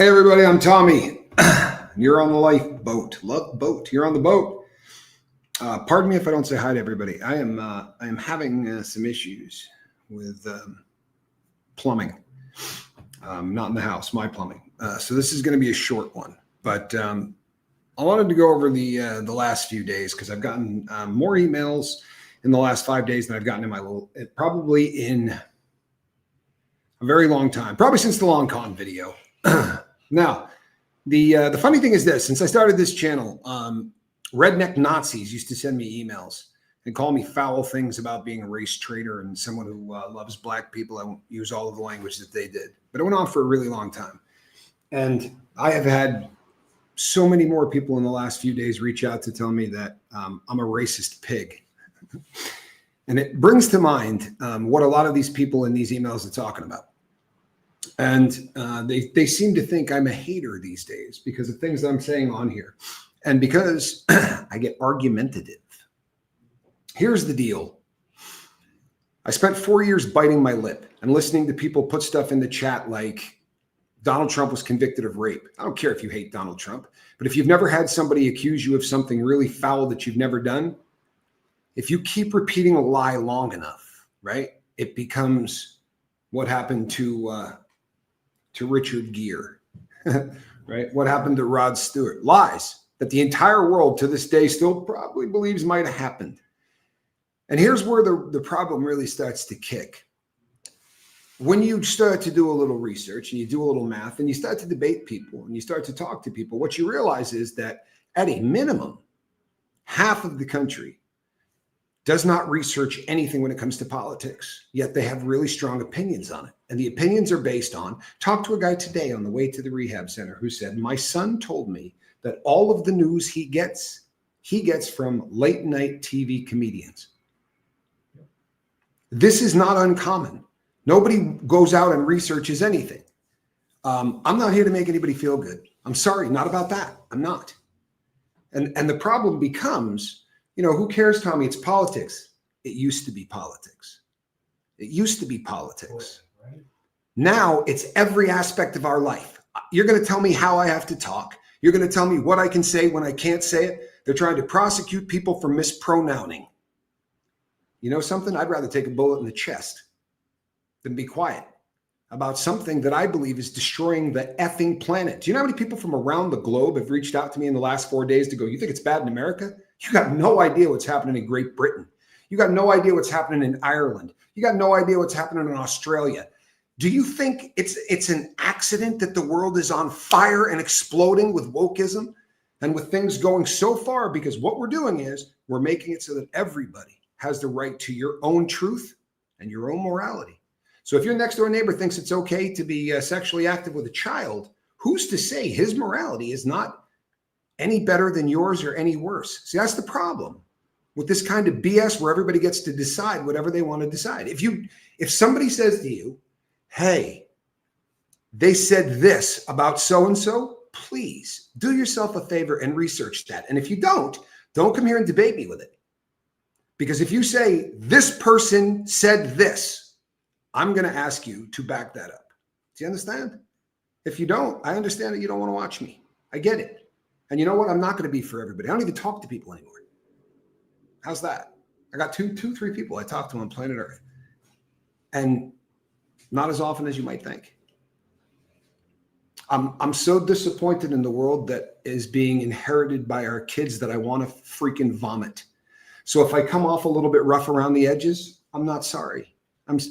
Hey everybody, I'm Tommy. You're on the lifeboat. Love boat. You're on the boat. Pardon me if I don't say hi to everybody. I am having some issues with plumbing. Not in the house, my plumbing. So this is going to be a short one. But I wanted to go over the last few days because I've gotten more emails in the last 5 days than I've gotten probably in a very long time. Probably since the long con video. Now, the funny thing is this: since I started this channel, redneck Nazis used to send me emails and call me foul things about being a race traitor and someone who loves black people. I won't use all of the language that they did, but it went on for a really long time. And I have had so many more people in the last few days reach out to tell me that I'm a racist pig. And it brings to mind what a lot of these people in these emails are talking about. And they seem to think I'm a hater these days because of things that I'm saying on here. And because I get argumentative. Here's the deal. I spent 4 years biting my lip and listening to people put stuff in the chat like Donald Trump was convicted of rape. I don't care if you hate Donald Trump, but if you've never had somebody accuse you of something really foul that you've never done, if you keep repeating a lie long enough, right, it becomes what happened to Richard Gere, right? What happened to Rod Stewart? Lies that the entire world to this day still probably believes might have happened. And here's where the problem really starts to kick. When you start to do a little research and you do a little math and you start to debate people and you start to talk to people, what you realize is that at a minimum, half of the country does not research anything when it comes to politics, yet they have really strong opinions on it. And the opinions are based on, talk to a guy today on the way to the rehab center who said, my son told me that all of the news he gets from late night TV comedians. This is not uncommon. Nobody goes out and researches anything. I'm not here to make anybody feel good. I'm sorry, not about that. I'm not. And the problem becomes, who cares, Tommy? It's politics. It used to be politics. It used to be politics. Right. Now it's every aspect of our life. You're going to tell me how I have to talk. You're going to tell me what I can say when I can't say it. They're trying to prosecute people for mispronouncing. You know something? I'd rather take a bullet in the chest than be quiet about something that I believe is destroying the effing planet. Do you know how many people from around the globe have reached out to me in the last 4 days to go, you think it's bad in America? You got no idea what's happening in Great Britain. You got no idea what's happening in Ireland. You got no idea what's happening in Australia. Do you think it's an accident that the world is on fire and exploding with wokeism and with things going so far? Because what we're doing is we're making it so that everybody has the right to your own truth and your own morality. So if your next door neighbor thinks it's okay to be sexually active with a child, who's to say his morality is not any better than yours or any worse? See, that's the problem with this kind of BS where everybody gets to decide whatever they want to decide. If somebody says to you, hey, they said this about so-and-so, please do yourself a favor and research that. And if you don't come here and debate me with it. Because if you say this person said this, I'm going to ask you to back that up. Do you understand? If you don't, I understand that you don't want to watch me. I get it. And you know what? I'm not going to be for everybody. I don't even talk to people anymore. How's that? I got two, 3 people I talk to on planet Earth. And not as often as you might think. I'm so disappointed in the world that is being inherited by our kids that I want to freaking vomit. So if I come off a little bit rough around the edges, I'm not sorry.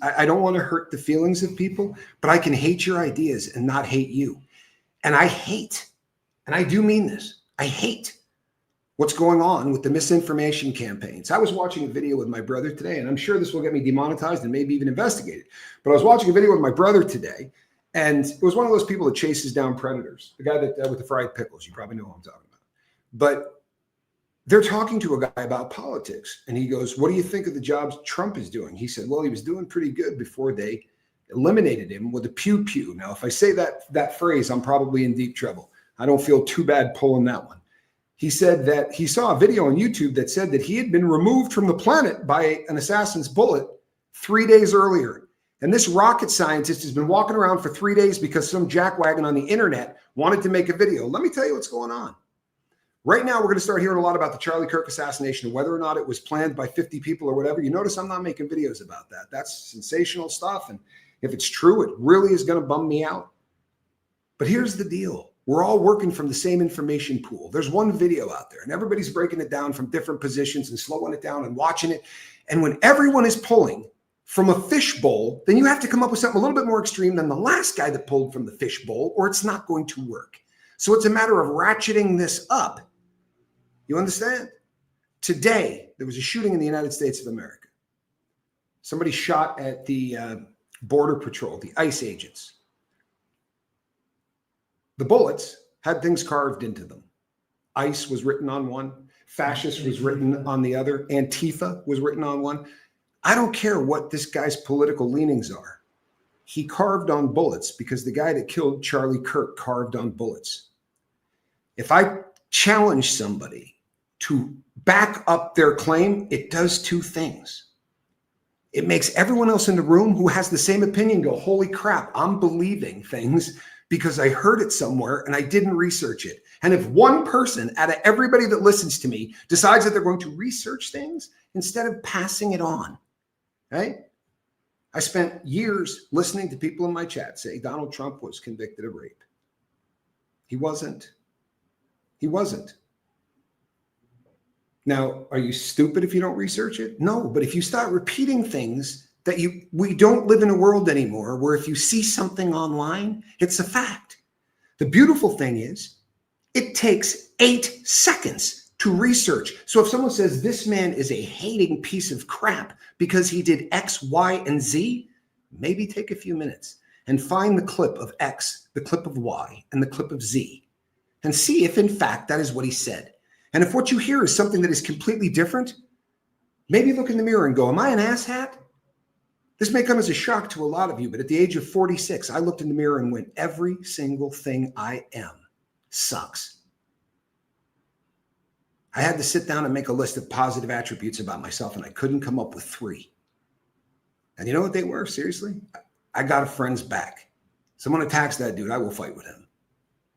I don't want to hurt the feelings of people, but I can hate your ideas and not hate you. And I hate, and I do mean this, I hate what's going on with the misinformation campaigns. I was watching a video with my brother today, and I'm sure this will get me demonetized and maybe even investigated. But I was watching a video with my brother today, and it was one of those people that chases down predators, the guy that with the fried pickles. You probably know who I'm talking about. But they're talking to a guy about politics, and he goes, what do you think of the jobs Trump is doing? He said, well, he was doing pretty good before they eliminated him with a pew-pew. Now, if I say that phrase, I'm probably in deep trouble. I don't feel too bad pulling that one. He said that he saw a video on YouTube that said that he had been removed from the planet by an assassin's bullet 3 days earlier. And this rocket scientist has been walking around for 3 days because some jackwagon on the internet wanted to make a video. Let me tell you what's going on. Right now, we're going to start hearing a lot about the Charlie Kirk assassination and whether or not it was planned by 50 people or whatever. You notice I'm not making videos about that. That's sensational stuff. And if it's true, it really is going to bum me out. But here's the deal. We're all working from the same information pool. There's one video out there and everybody's breaking it down from different positions and slowing it down and watching it. And when everyone is pulling from a fishbowl, then you have to come up with something a little bit more extreme than the last guy that pulled from the fishbowl, or it's not going to work. So it's a matter of ratcheting this up. You understand? Today, there was a shooting in the United States of America. Somebody shot at the Border Patrol, the ICE agents. The bullets had things carved into them. ICE was written on one. Fascist was written on the other. Antifa was written on one. I don't care what this guy's political leanings are. He carved on bullets because the guy that killed Charlie Kirk carved on bullets. If I challenge somebody to back up their claim, it does two things. It makes everyone else in the room who has the same opinion go, holy crap, I'm believing things because I heard it somewhere and I didn't research it. And if one person out of everybody that listens to me decides that they're going to research things instead of passing it on, right? I spent years listening to people in my chat say Donald Trump was convicted of rape. He wasn't. He wasn't. Now, are you stupid if you don't research it? No, but if you start repeating things that we don't live in a world anymore where if you see something online, it's a fact. The beautiful thing is it takes 8 seconds to research. So if someone says this man is a hating piece of crap because he did X, Y, and Z, maybe take a few minutes and find the clip of X, the clip of Y, and the clip of Z, and see if in fact that is what he said. And if what you hear is something that is completely different, maybe look in the mirror and go, am I an asshat? This may come as a shock to a lot of you, but at the age of 46, I looked in the mirror and went, every single thing I am sucks. I had to sit down and make a list of positive attributes about myself, and I couldn't come up with 3. And you know what they were? Seriously? I got a friend's back. Someone attacks that dude, I will fight with him,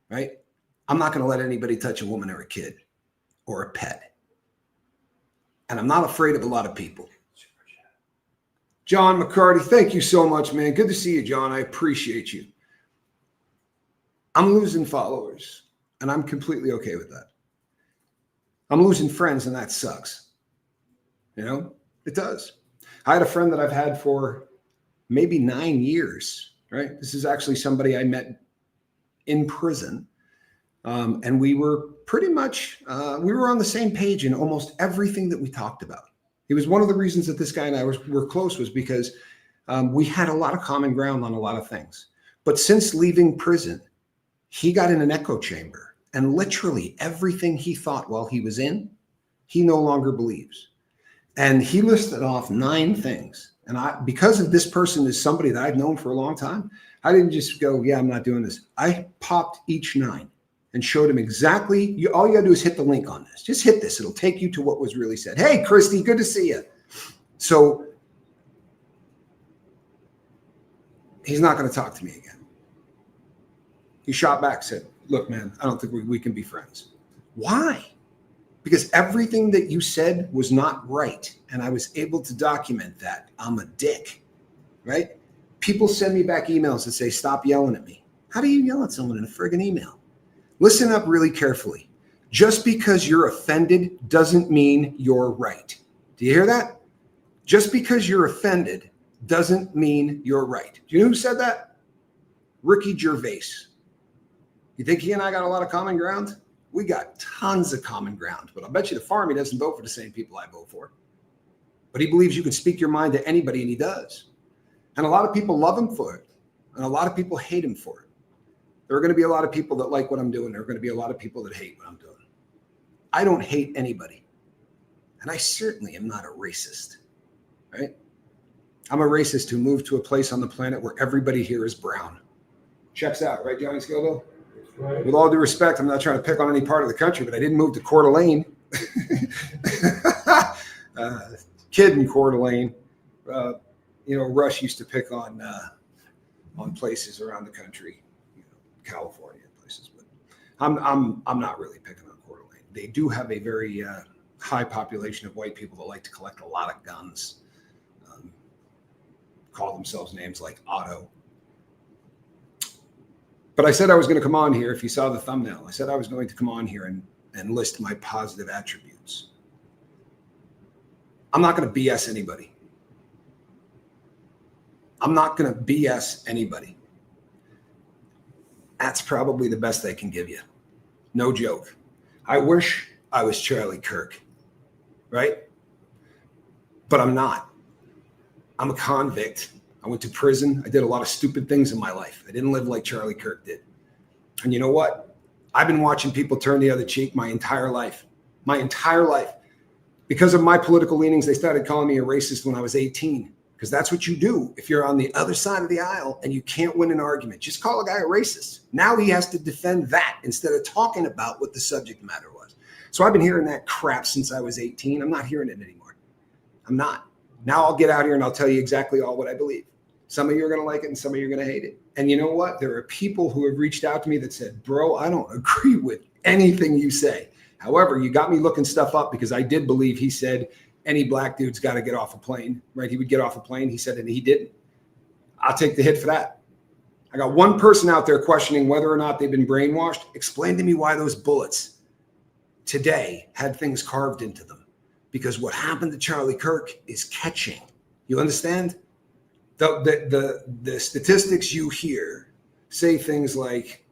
right? I'm not going to let anybody touch a woman or a kid or a pet. And I'm not afraid of a lot of people. John McCarty, thank you so much, man. Good to see you, John. I appreciate you. I'm losing followers, and I'm completely okay with that. I'm losing friends, and that sucks. You know, it does. I had a friend that I've had for maybe 9 years, right? This is actually somebody I met in prison. And we were pretty much, we were on the same page in almost everything that we talked about. It was one of the reasons that this guy and I were close was because we had a lot of common ground on a lot of things. But since leaving prison, he got in an echo chamber, and literally everything he thought while he was in, he no longer believes. And he listed off 9 things. And because of this person is somebody that I've known for a long time, I didn't just go, yeah, I'm not doing this. I popped each 9 and showed him exactly, all you gotta do is hit the link on this. Just hit this, it'll take you to what was really said. Hey, Christy, good to see you. So he's not gonna talk to me again. He shot back, said, look, man, I don't think we can be friends. Why? Because everything that you said was not right. And I was able to document that. I'm a dick, right? People send me back emails that say, stop yelling at me. How do you yell at someone in a friggin' email? Listen up really carefully. Just because you're offended doesn't mean you're right. Do you hear that? Just because you're offended doesn't mean you're right. Do you know who said that? Ricky Gervais. You think he and I got a lot of common ground? We got tons of common ground, but I'll bet you the farm he doesn't vote for the same people I vote for. But he believes you can speak your mind to anybody, and he does. And a lot of people love him for it, and a lot of people hate him for it. There are going to be a lot of people that like what I'm doing. There are going to be a lot of people that hate what I'm doing. I don't hate anybody. And I certainly am not a racist, right? I'm a racist who moved to a place on the planet where everybody here is brown. Checks out, right, Johnny Scoville? Right. With all due respect, I'm not trying to pick on any part of the country, but I didn't move to Coeur d'Alene. Kid in Coeur d'Alene. Rush used to pick on places around the country, California places, but I'm not really picking on Coeur d'Alene. They do have a very high population of white people that like to collect a lot of guns, call themselves names like Otto. But I said I was going to come on here. If you saw the thumbnail, I said I was going to come on here and list my positive attributes. I'm not going to BS anybody. I'm not going to BS anybody. That's probably the best I can give you. No joke. I wish I was Charlie Kirk, right? But I'm not. I'm a convict. I went to prison. I did a lot of stupid things in my life. I didn't live like Charlie Kirk did. And you know what? I've been watching people turn the other cheek my entire life. My entire life. Because of my political leanings, they started calling me a racist when I was 18. Because that's what you do if you're on the other side of the aisle and you can't win an argument. Just call a guy a racist. Now he has to defend that instead of talking about what the subject matter was. So I've been hearing that crap since I was 18. I'm not hearing it anymore. I'm not. Now I'll get out here and I'll tell you exactly all what I believe. Some of you are going to like it and some of you are going to hate it. And you know what? There are people who have reached out to me that said, bro, I don't agree with anything you say. However, you got me looking stuff up because I did believe he said any black dude's got to get off a plane, right? He would get off a plane. He said, and he didn't. I'll take the hit for that. I got one person out there questioning whether or not they've been brainwashed. Explain to me why those bullets today had things carved into them. Because what happened to Charlie Kirk is catching. You understand? The statistics you hear say things like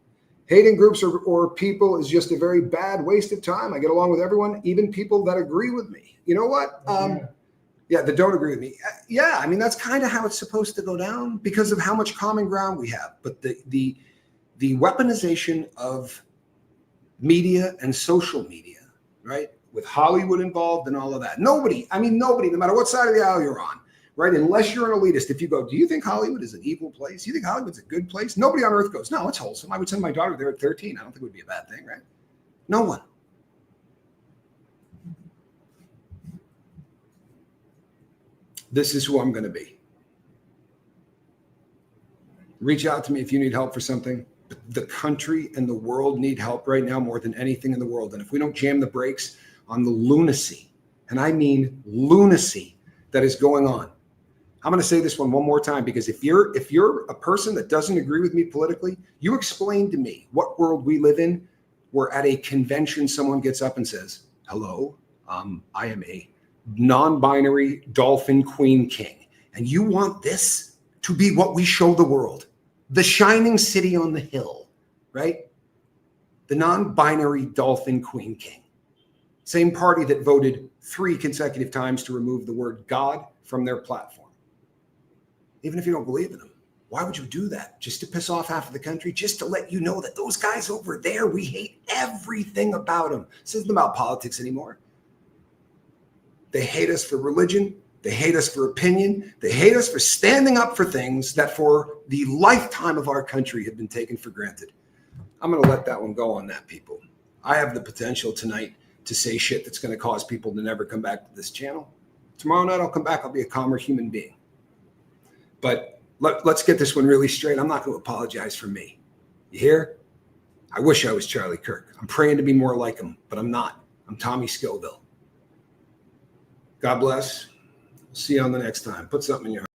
hating groups or people is just a very bad waste of time. I get along with everyone, even people that agree with me. You know what? That don't agree with me. Yeah, I mean, that's kind of how it's supposed to go down because of how much common ground we have. But the weaponization of media and social media, right? With Hollywood involved and all of that. Nobody, no matter what side of the aisle you're on, right? Unless you're an elitist, if you go, do you think Hollywood is an evil place? Do you think Hollywood's a good place? Nobody on earth goes, no, it's wholesome. I would send my daughter there at 13. I don't think it would be a bad thing, right? No one. This is who I'm going to be. Reach out to me if you need help for something. The country and the world need help right now more than anything in the world. And if we don't jam the brakes on the lunacy, and I mean lunacy that is going on, I'm going to say this one more time, because if you're a person that doesn't agree with me politically, you explain to me what world we live in where at a convention someone gets up and says, hello, I am a non-binary dolphin queen king. And you want this to be what we show the world. The shining city on the hill, right? The non-binary dolphin queen king. Same party that voted 3 consecutive times to remove the word God from their platform. Even if you don't believe in them, why would you do that? Just to piss off half of the country? Just to let you know that those guys over there, we hate everything about them. This isn't about politics anymore. They hate us for religion. They hate us for opinion. They hate us for standing up for things that for the lifetime of our country have been taken for granted. I'm going to let that one go on that, people. I have the potential tonight to say shit that's going to cause people to never come back to this channel. Tomorrow night I'll come back. I'll be a calmer human being. But let's get this one really straight. I'm not going to apologize for me. You hear? I wish I was Charlie Kirk. I'm praying to be more like him, but I'm not. I'm Tommy Scoville. God bless. See you on the next time. Put something in your heart.